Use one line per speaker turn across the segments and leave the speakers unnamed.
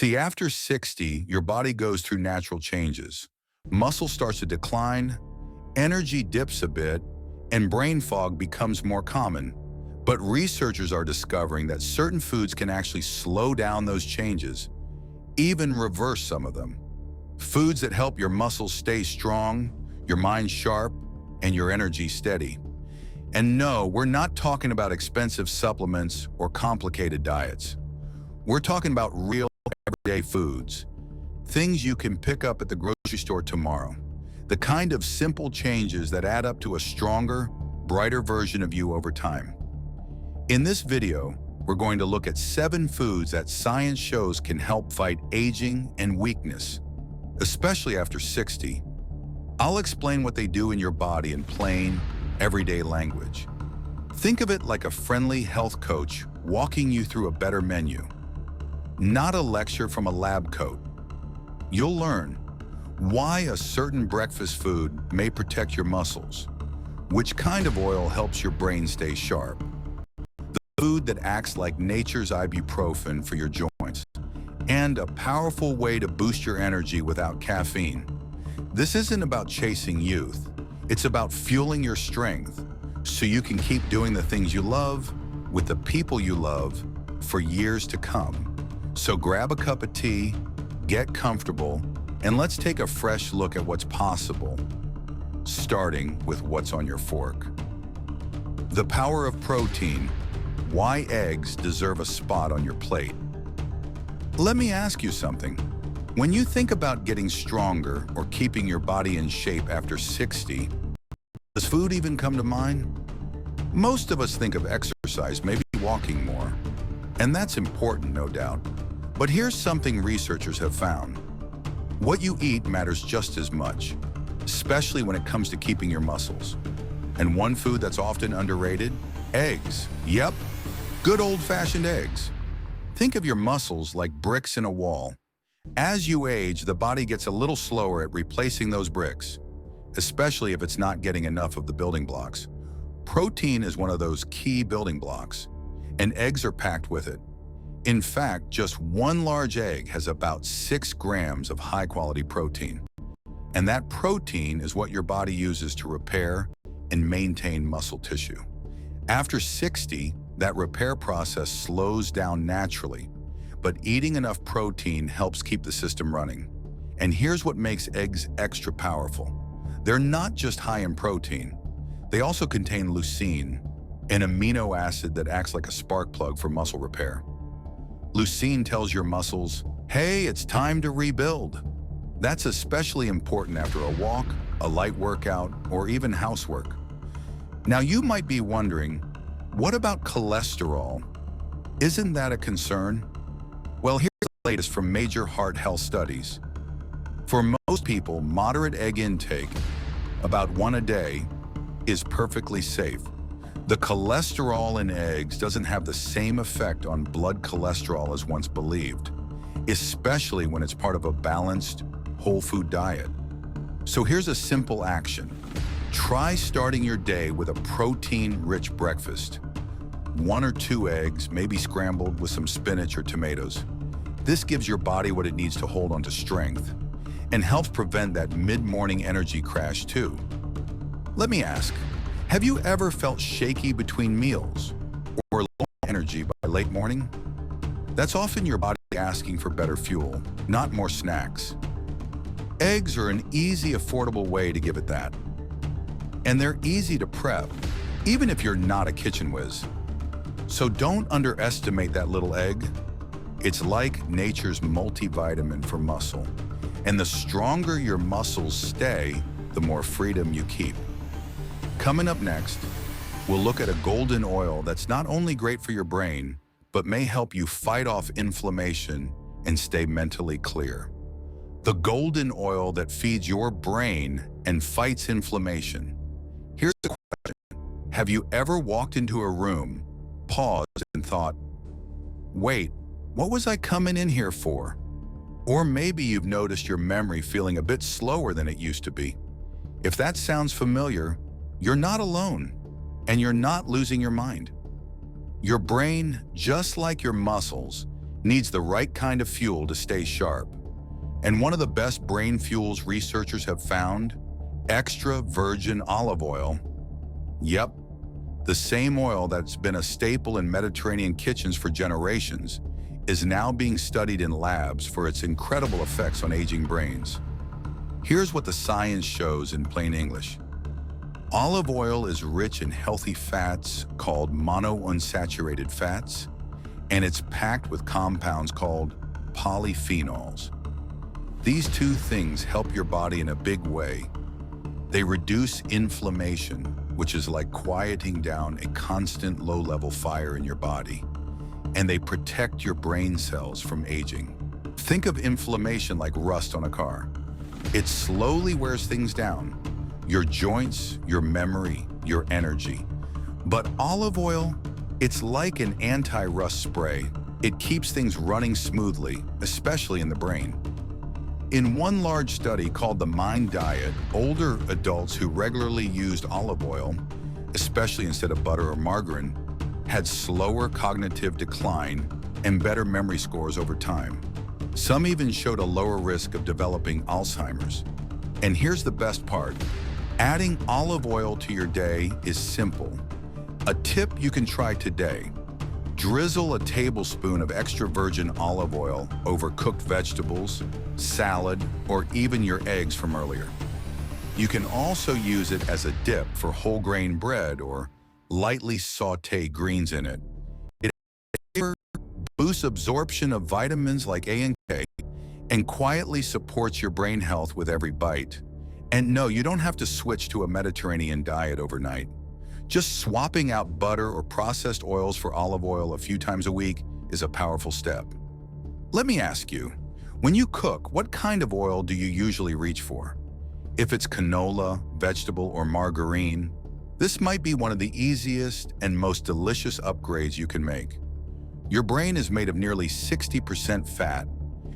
See, after 60, your body goes through natural changes. Muscle starts to decline, energy dips a bit, and brain fog becomes more common. But researchers are discovering that certain foods can actually slow down those changes, even reverse some of them. Foods that help your muscles stay strong, your mind sharp, and your energy steady. And no, we're not talking about expensive supplements or complicated diets. We're talking about real everyday foods, things you can pick up at the grocery store tomorrow. The kind of simple changes that add up to a stronger, brighter version of you over time. In this video, we're going to look at 7 foods that science shows can help fight aging and weakness, especially after 60. I'll explain what they do in your body in plain, everyday language. Think of it like a friendly health coach walking you through a better menu, not a lecture from a lab coat. You'll learn why a certain breakfast food may protect your muscles, which kind of oil helps your brain stay sharp, the food that acts like nature's ibuprofen for your joints, and a powerful way to boost your energy without caffeine. This isn't about chasing youth. It's about fueling your strength so you can keep doing the things you love with the people you love for years to come. So grab a cup of tea, get comfortable, and let's take a fresh look at what's possible, starting with what's on your fork. The power of protein. Why eggs deserve a spot on your plate. Let me ask you something. When you think about getting stronger or keeping your body in shape after 60, does food even come to mind? Most of us think of exercise, maybe walking more. And that's important, no doubt. But here's something researchers have found. What you eat matters just as much, especially when it comes to keeping your muscles. And one food that's often underrated? Eggs. Yep, good old-fashioned eggs. Think of your muscles like bricks in a wall. As you age, the body gets a little slower at replacing those bricks, especially if it's not getting enough of the building blocks. Protein is one of those key building blocks, and eggs are packed with it. In fact, just one large egg has about 6 grams of high-quality protein. And that protein is what your body uses to repair and maintain muscle tissue. After 60, that repair process slows down naturally, but eating enough protein helps keep the system running. And here's what makes eggs extra powerful. They're not just high in protein. They also contain leucine, an amino acid that acts like a spark plug for muscle repair. Leucine tells your muscles, hey, it's time to rebuild. That's especially important after a walk, a light workout, or even housework. Now you might be wondering, what about cholesterol? Isn't that a concern? Well, here's the latest from major heart health studies. For most people, moderate egg intake, about 1 a day, is perfectly safe. The cholesterol in eggs doesn't have the same effect on blood cholesterol as once believed, especially when it's part of a balanced, whole food diet. So here's a simple action. Try starting your day with a protein-rich breakfast. 1 or 2 eggs, maybe scrambled with some spinach or tomatoes. This gives your body what it needs to hold on to strength and helps prevent that mid-morning energy crash too. Let me ask, have you ever felt shaky between meals or low energy by late morning? That's often your body asking for better fuel, not more snacks. Eggs are an easy, affordable way to give it that. And they're easy to prep, even if you're not a kitchen whiz. So don't underestimate that little egg. It's like nature's multivitamin for muscle. And the stronger your muscles stay, the more freedom you keep. Coming up next, we'll look at a golden oil that's not only great for your brain, but may help you fight off inflammation and stay mentally clear. The golden oil that feeds your brain and fights inflammation. Here's the question. Have you ever walked into a room, paused, and thought, wait, what was I coming in here for? Or maybe you've noticed your memory feeling a bit slower than it used to be. If that sounds familiar, you're not alone, and you're not losing your mind. Your brain, just like your muscles, needs the right kind of fuel to stay sharp. And one of the best brain fuels researchers have found? Extra virgin olive oil. Yep, the same oil that's been a staple in Mediterranean kitchens for generations is now being studied in labs for its incredible effects on aging brains. Here's what the science shows in plain English. Olive oil is rich in healthy fats called monounsaturated fats, and it's packed with compounds called polyphenols. These two things help your body in a big way. They reduce inflammation, which is like quieting down a constant low-level fire in your body, and they protect your brain cells from aging. Think of inflammation like rust on a car. It slowly wears things down, your joints, your memory, your energy. But olive oil, it's like an anti-rust spray. It keeps things running smoothly, especially in the brain. In one large study called the Mind Diet, older adults who regularly used olive oil, especially instead of butter or margarine, had slower cognitive decline and better memory scores over time. Some even showed a lower risk of developing Alzheimer's. And here's the best part. Adding olive oil to your day is simple. A tip you can try today. Drizzle a tablespoon of extra virgin olive oil over cooked vegetables, salad, or even your eggs from earlier. You can also use it as a dip for whole grain bread or lightly saute greens in it. It boosts absorption of vitamins like A and K and quietly supports your brain health with every bite. And no, you don't have to switch to a Mediterranean diet overnight. Just swapping out butter or processed oils for olive oil a few times a week is a powerful step. Let me ask you, when you cook, what kind of oil do you usually reach for? If it's canola, vegetable, or margarine, this might be one of the easiest and most delicious upgrades you can make. Your brain is made of nearly 60% fat.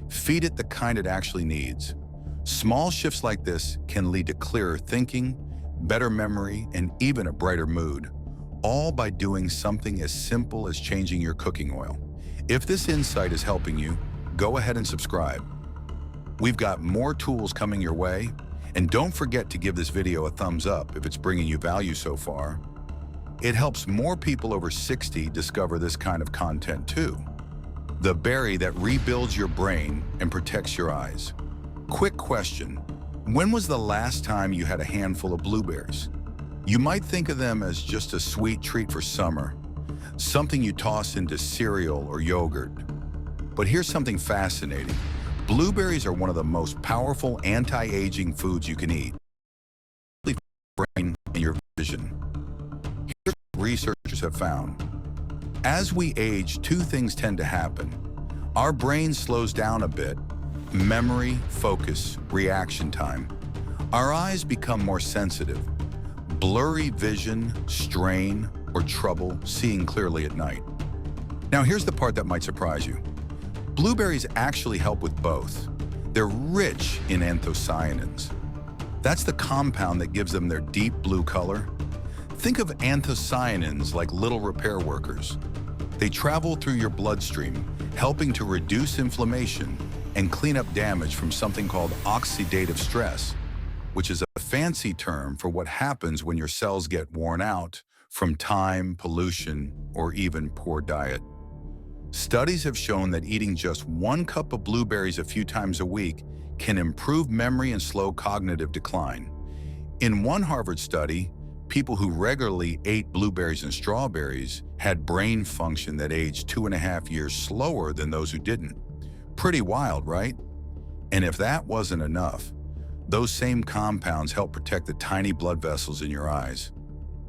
Feed it the kind it actually needs. Small shifts like this can lead to clearer thinking, better memory, and even a brighter mood, all by doing something as simple as changing your cooking oil. If this insight is helping you, go ahead and subscribe. We've got more tools coming your way, and don't forget to give this video a thumbs up if it's bringing you value so far. It helps more people over 60 discover this kind of content too. The berry that rebuilds your brain and protects your eyes. Quick question. When was the last time you had a handful of blueberries? You might think of them as just a sweet treat for summer, something you toss into cereal or yogurt. But here's something fascinating. Blueberries are one of the most powerful anti-aging foods you can eat. For your brain and your vision. Here's what researchers have found. As we age, two things tend to happen. Our brain slows down a bit. Memory, focus, reaction time. Our eyes become more sensitive. Blurry vision, strain, or trouble seeing clearly at night. Now here's the part that might surprise you. Blueberries actually help with both. They're rich in anthocyanins. That's the compound that gives them their deep blue color. Think of anthocyanins like little repair workers. They travel through your bloodstream, helping to reduce inflammation and clean up damage from something called oxidative stress, which is a fancy term for what happens when your cells get worn out from time, pollution, or even poor diet. Studies have shown that eating just 1 cup of blueberries a few times a week can improve memory and slow cognitive decline. In one Harvard study, people who regularly ate blueberries and strawberries had brain function that aged 2.5 years slower than those who didn't. Pretty wild, right? And if that wasn't enough, those same compounds help protect the tiny blood vessels in your eyes,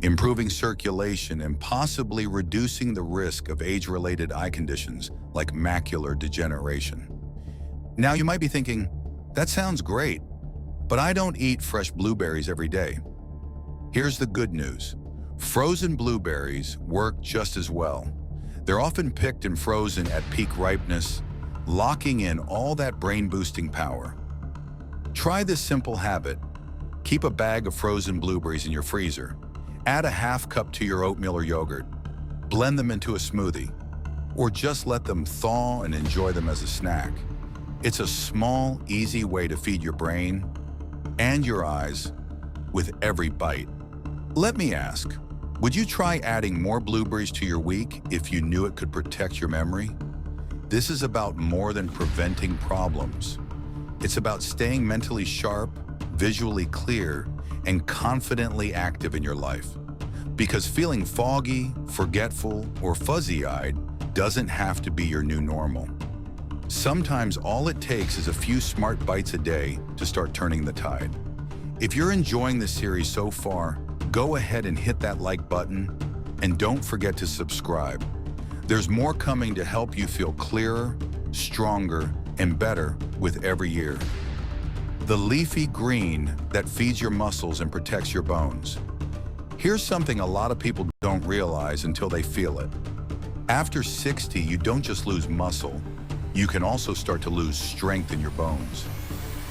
improving circulation and possibly reducing the risk of age-related eye conditions like macular degeneration. Now you might be thinking, that sounds great, but I don't eat fresh blueberries every day. Here's the good news. Frozen blueberries work just as well. They're often picked and frozen at peak ripeness, locking in all that brain-boosting power. Try this simple habit. Keep a bag of frozen blueberries in your freezer. Add a half cup to your oatmeal or yogurt. Blend them into a smoothie. or just let them thaw and enjoy them as a snack. It's a small, easy way to feed your brain and your eyes with every bite. Let me ask, would you try adding more blueberries to your week if you knew it could protect your memory? This is about more than preventing problems. It's about staying mentally sharp, visually clear, and confidently active in your life. Because feeling foggy, forgetful, or fuzzy-eyed doesn't have to be your new normal. Sometimes all it takes is a few smart bites a day to start turning the tide. If you're enjoying this series so far, go ahead and hit that like button, and don't forget to subscribe. There's more coming to help you feel clearer, stronger, and better with every year. The leafy green that feeds your muscles and protects your bones. Here's something a lot of people don't realize until they feel it. After 60, you don't just lose muscle, you can also start to lose strength in your bones.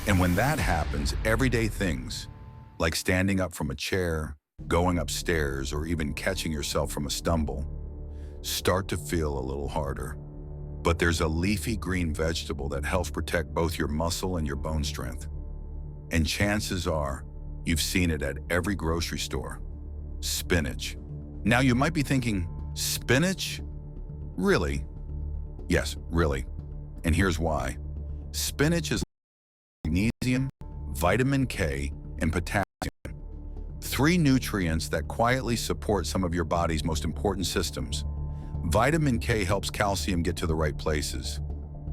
And when that happens, everyday things, like standing up from a chair, going upstairs, or even catching yourself from a stumble, start to feel a little harder. But there's a leafy green vegetable that helps protect both your muscle and your bone strength. And chances are, you've seen it at every grocery store. Spinach. Now you might be thinking, spinach? Really? Yes, really. And here's why. Spinach is magnesium, vitamin K, and potassium. 3 nutrients that quietly support some of your body's most important systems. Vitamin K helps calcium get to the right places,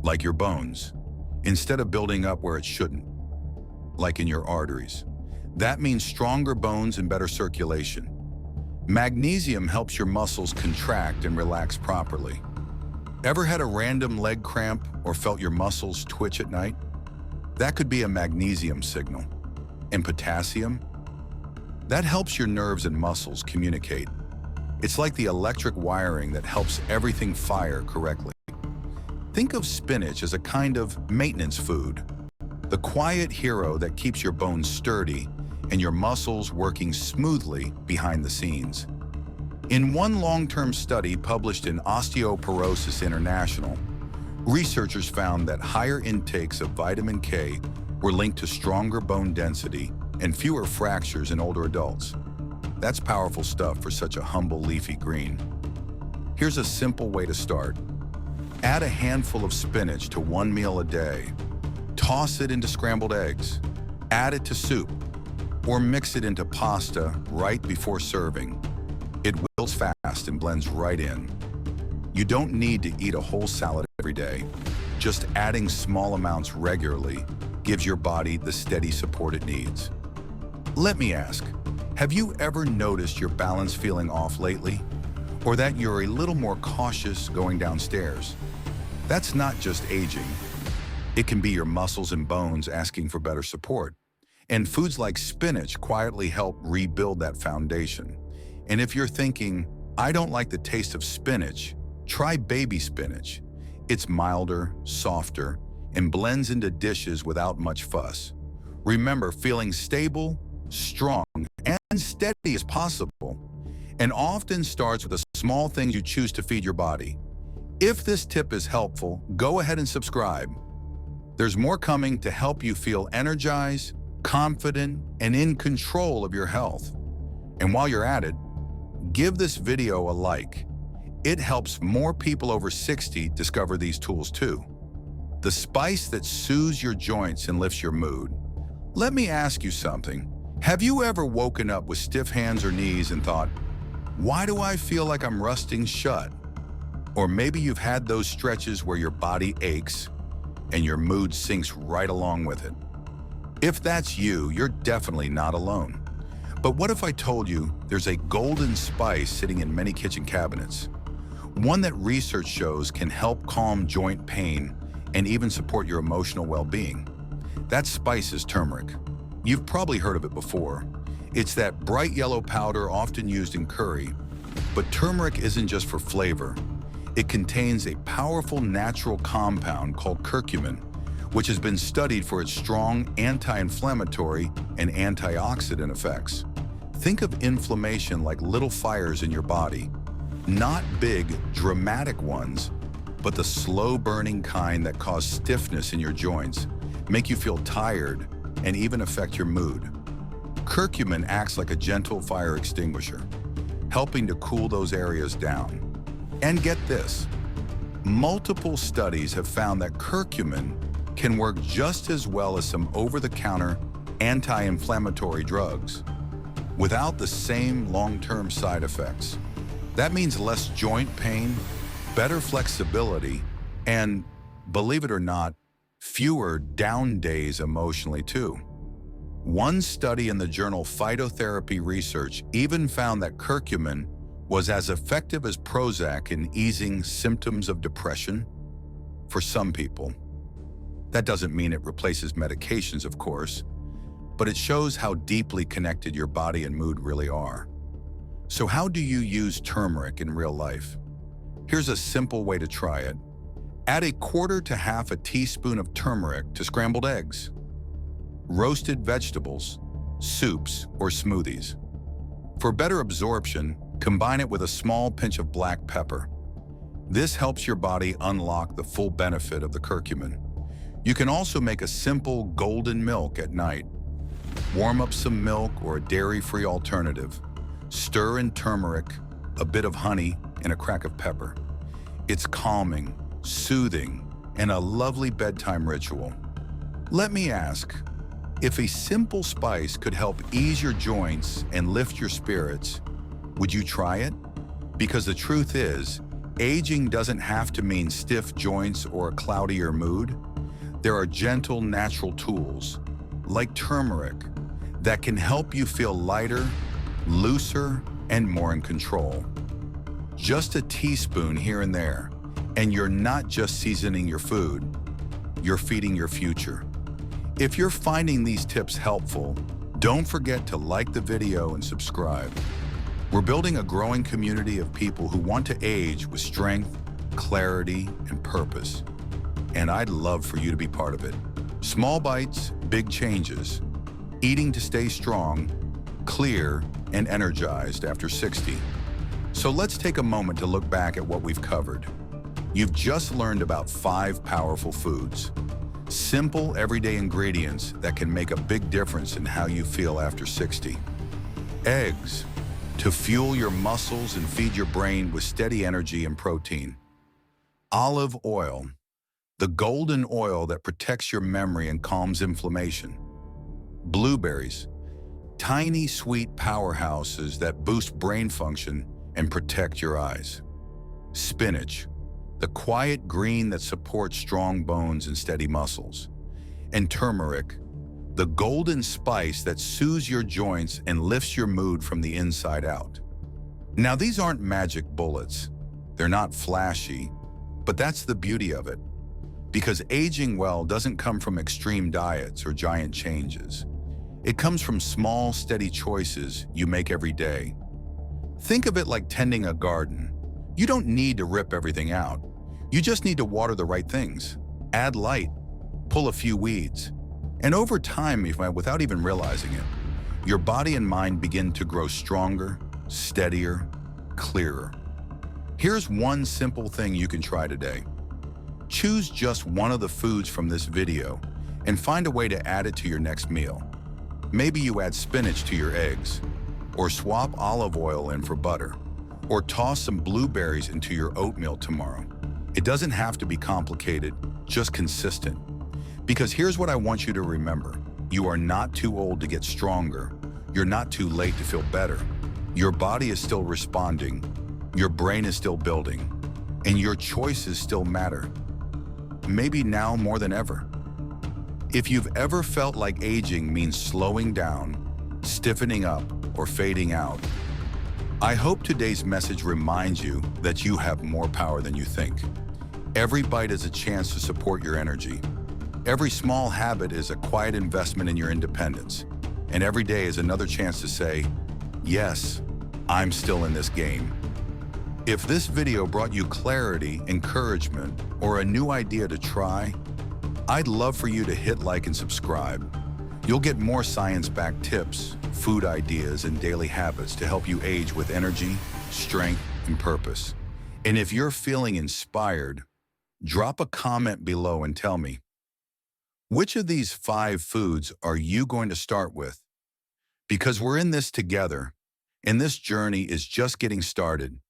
like your bones, instead of building up where it shouldn't, like in your arteries. That means stronger bones and better circulation. Magnesium helps your muscles contract and relax properly. Ever had a random leg cramp or felt your muscles twitch at night? That could be a magnesium signal. And potassium? That helps your nerves and muscles communicate. It's like the electric wiring that helps everything fire correctly. Think of spinach as a kind of maintenance food, the quiet hero that keeps your bones sturdy and your muscles working smoothly behind the scenes. In one long-term study published in Osteoporosis International, researchers found that higher intakes of vitamin K were linked to stronger bone density and fewer fractures in older adults. That's powerful stuff for such a humble leafy green. Here's a simple way to start. Add a handful of spinach to 1 meal a day. Toss it into scrambled eggs. Add it to soup, or mix it into pasta right before serving. It wilts fast and blends right in. You don't need to eat a whole salad every day. Just adding small amounts regularly gives your body the steady support it needs. Let me ask, have you ever noticed your balance feeling off lately? Or that you're a little more cautious going downstairs? That's not just aging. It can be your muscles and bones asking for better support. And foods like spinach quietly help rebuild that foundation. And if you're thinking, I don't like the taste of spinach, try baby spinach. It's milder, softer, and blends into dishes without much fuss. Remember, feeling stable, strong, and steady is possible, and often starts with the small things you choose to feed your body. If this tip is helpful, go ahead and subscribe. There's more coming to help you feel energized, confident, and in control of your health. And while you're at it, give this video a like. It helps more people over 60 discover these tools too. The spice that soothes your joints and lifts your mood. Let me ask you something. Have you ever woken up with stiff hands or knees and thought, why do I feel like I'm rusting shut? Or maybe you've had those stretches where your body aches and your mood sinks right along with it. If that's you, you're definitely not alone. But what if I told you there's a golden spice sitting in many kitchen cabinets? One that research shows can help calm joint pain and even support your emotional well-being. That spice is turmeric. You've probably heard of it before. It's that bright yellow powder often used in curry. But turmeric isn't just for flavor. It contains a powerful natural compound called curcumin, which has been studied for its strong anti-inflammatory and antioxidant effects. Think of inflammation like little fires in your body. Not big, dramatic ones, but the slow-burning kind that cause stiffness in your joints, make you feel tired, and even affect your mood. Curcumin acts like a gentle fire extinguisher, helping to cool those areas down. And get this, multiple studies have found that curcumin can work just as well as some over-the-counter anti-inflammatory drugs without the same long-term side effects. That means less joint pain, better flexibility, and, believe it or not, fewer down days emotionally too. One study in the journal Phytotherapy Research even found that curcumin was as effective as Prozac in easing symptoms of depression for some people. That doesn't mean it replaces medications, of course, but it shows how deeply connected your body and mood really are. So how do you use turmeric in real life? Here's a simple way to try it. Add 1/4 to 1/2 teaspoon of turmeric to scrambled eggs, roasted vegetables, soups, or smoothies. For better absorption, combine it with a small pinch of black pepper. This helps your body unlock the full benefit of the curcumin. You can also make a simple golden milk at night. Warm up some milk or a dairy-free alternative. Stir in turmeric, a bit of honey, and a crack of pepper. It's calming, soothing, and a lovely bedtime ritual. Let me ask, if a simple spice could help ease your joints and lift your spirits, would you try it? Because the truth is, aging doesn't have to mean stiff joints or a cloudier mood. There are gentle, natural tools, like turmeric, that can help you feel lighter, looser, and more in control. Just a teaspoon here and there, and you're not just seasoning your food, you're feeding your future. If you're finding these tips helpful, don't forget to like the video and subscribe. We're building a growing community of people who want to age with strength, clarity, and purpose. And I'd love for you to be part of it. Small bites, big changes. Eating to stay strong, clear, and energized after 60. So let's take a moment to look back at what we've covered. You've just learned about 5 powerful foods. Simple, everyday ingredients that can make a big difference in how you feel after 60. Eggs, to fuel your muscles and feed your brain with steady energy and protein. Olive oil, the golden oil that protects your memory and calms inflammation. Blueberries, tiny sweet powerhouses that boost brain function and protect your eyes. Spinach, the quiet green that supports strong bones and steady muscles. And turmeric, the golden spice that soothes your joints and lifts your mood from the inside out. Now, these aren't magic bullets. They're not flashy, but that's the beauty of it. Because aging well doesn't come from extreme diets or giant changes. It comes from small, steady choices you make every day. Think of it like tending a garden. You don't need to rip everything out. You just need to water the right things, add light, pull a few weeds. And over time, without even realizing it, your body and mind begin to grow stronger, steadier, clearer. Here's one simple thing you can try today. Choose just one of the foods from this video and find a way to add it to your next meal. Maybe you add spinach to your eggs, or swap olive oil in for butter, or toss some blueberries into your oatmeal tomorrow. It doesn't have to be complicated, just consistent. Because here's what I want you to remember. You are not too old to get stronger. You're not too late to feel better. Your body is still responding, your brain is still building, and your choices still matter. Maybe now more than ever. If you've ever felt like aging means slowing down, stiffening up, or fading out, I hope today's message reminds you that you have more power than you think. Every bite is a chance to support your energy. Every small habit is a quiet investment in your independence. And every day is another chance to say, yes, I'm still in this game. If this video brought you clarity, encouragement, or a new idea to try, I'd love for you to hit like and subscribe. You'll get more science-backed tips, food ideas, and daily habits to help you age with energy, strength, and purpose. And if you're feeling inspired, Drop a comment below and tell me, which of these 5 foods are you going to start with? Because we're in this together, and this journey is just getting started.